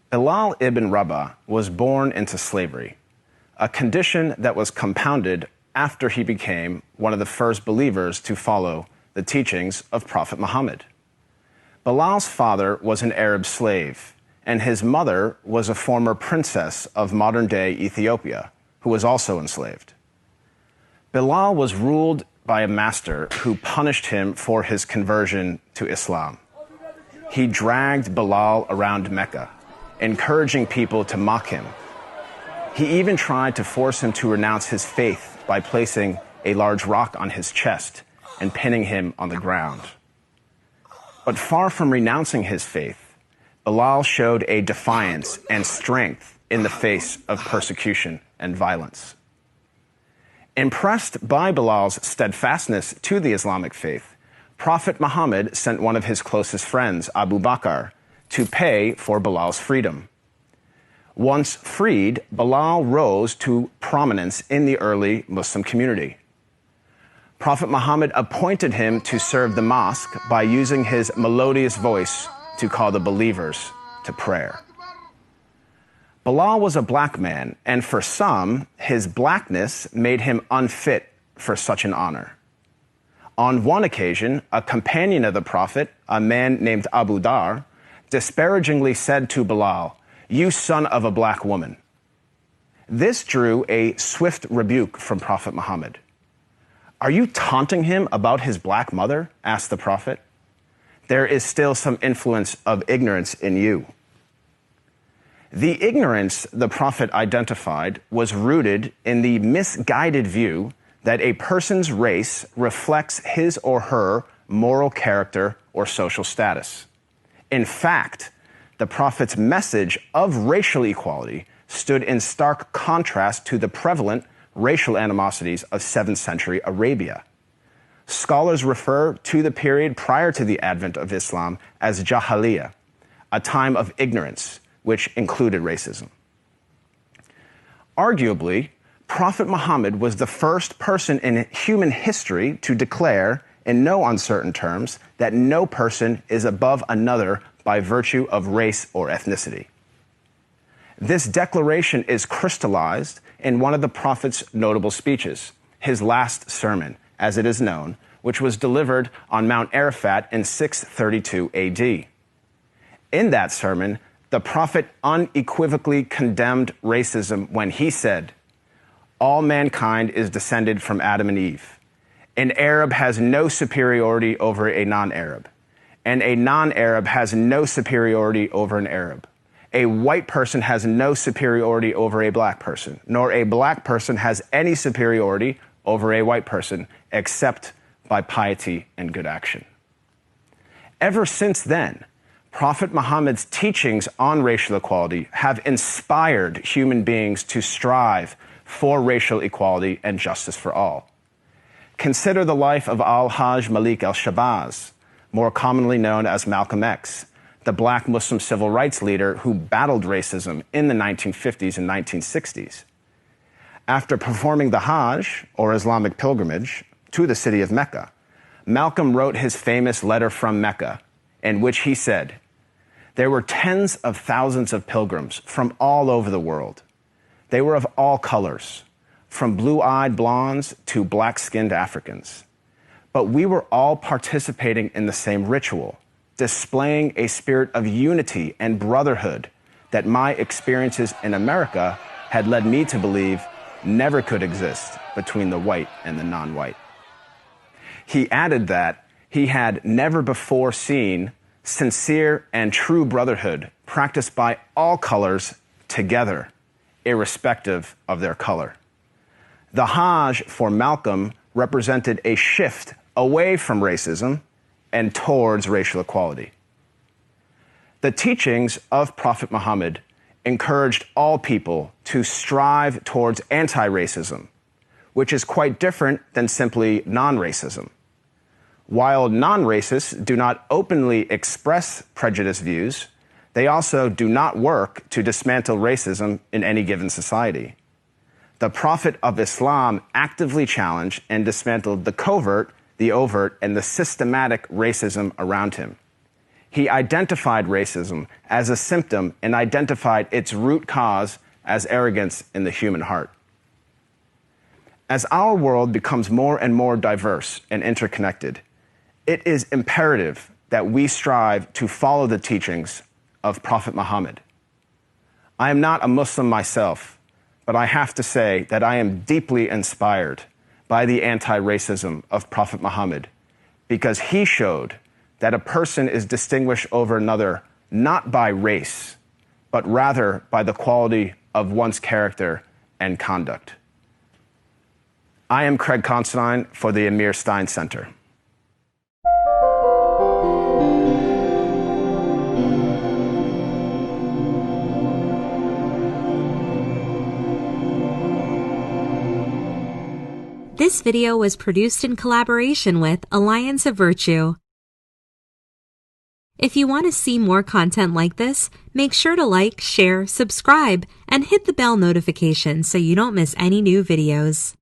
Bilal ibn Rabah was born into slavery, a condition that was compounded after he became one of the first believers to follow the teachings of Prophet Muhammad. Bilal's father was an Arab slave, and his mother was a former princess of modern-day Ethiopia, who was also enslaved. Bilal was ruled by a master who punished him for his conversion to Islam. He dragged Bilal around Mecca, encouraging people to mock him. He even tried to force him to renounce his faith by placing a large rock on his chest and pinning him on the ground. But far from renouncing his faith, Bilal showed a defiance and strength in the face of persecution and violence. Impressed by Bilal's steadfastness to the Islamic faith, Prophet Muhammad sent one of his closest friends, Abu Bakr, to pay for Bilal's freedom. Once freed, Bilal rose to prominence in the early Muslim community. Prophet Muhammad appointed him to serve the mosque by using his melodious voice to call the believers to prayer. Bilal was a black man, and for some, his blackness made him unfit for such an honor. On one occasion, a companion of the Prophet, a man named Abu Dar, disparagingly said to Bilal, "You son of a black woman." This drew a swift rebuke from Prophet Muhammad. "Are you taunting him about his black mother?" asked the Prophet. "There is still some influence of ignorance in you." The ignorance the Prophet identified was rooted in the misguided view that a person's race reflects his or her moral character or social status. In fact, the Prophet's message of racial equality stood in stark contrast to the prevalent racial animosities of 7th century Arabia. Scholars refer to the period prior to the advent of Islam as Jahiliyyah, a time of ignorance, which included racism. Arguably, Prophet Muhammad was the first person in human history to declare, in no uncertain terms, that no person is above another by virtue of race or ethnicity. This declaration is crystallized in one of the Prophet's notable speeches, his last sermon, as it is known, which was delivered on Mount Arafat in 632 AD. In that sermon, the Prophet unequivocally condemned racism when he said, "All mankind is descended from Adam and Eve. An Arab has no superiority over a non-Arab, and a non-Arab has no superiority over an Arab. A white person has no superiority over a black person, nor a black person has any superiority over a white person, except by piety and good action." Ever since then, Prophet Muhammad's teachings on racial equality have inspired human beings to strive for racial equality and justice for all. Consider the life of Al-Hajj Malik al-Shabazz, more commonly known as Malcolm X, the black Muslim civil rights leader who battled racism in the 1950s and 1960s. After performing the Hajj, or Islamic pilgrimage, to the city of Mecca, Malcolm wrote his famous letter from Mecca, in which he said, "There were tens of thousands of pilgrims from all over the world. They were of all colors, from blue-eyed blondes to black-skinned Africans. But we were all participating in the same ritual, displaying a spirit of unity and brotherhood that my experiences in America had led me to believe never could exist between the white and the non-white." He added that he had never before seen sincere and true brotherhood practiced by all colors together, irrespective of their color. The Hajj for Malcolm represented a shift away from racism and towards racial equality. The teachings of Prophet Muhammad encouraged all people to strive towards anti-racism, which is quite different than simply non-racism. While non-racists do not openly express prejudiced views, they also do not work to dismantle racism in any given society. The Prophet of Islam actively challenged and dismantled the covert, the overt, and the systematic racism around him. He identified racism as a symptom and identified its root cause as arrogance in the human heart. As our world becomes more and more diverse and interconnected, it is imperative that we strive to follow the teachings of Prophet Muhammad. I am not a Muslim myself, but I have to say that I am deeply inspired by the anti-racism of Prophet Muhammad, because he showed that a person is distinguished over another not by race, but rather by the quality of one's character and conduct. I am Craig Considine for the Amir Stein Center. This video was produced in collaboration with Alliance of Virtue. If you want to see more content like this, make sure to like, share, subscribe, and hit the bell notification so you don't miss any new videos.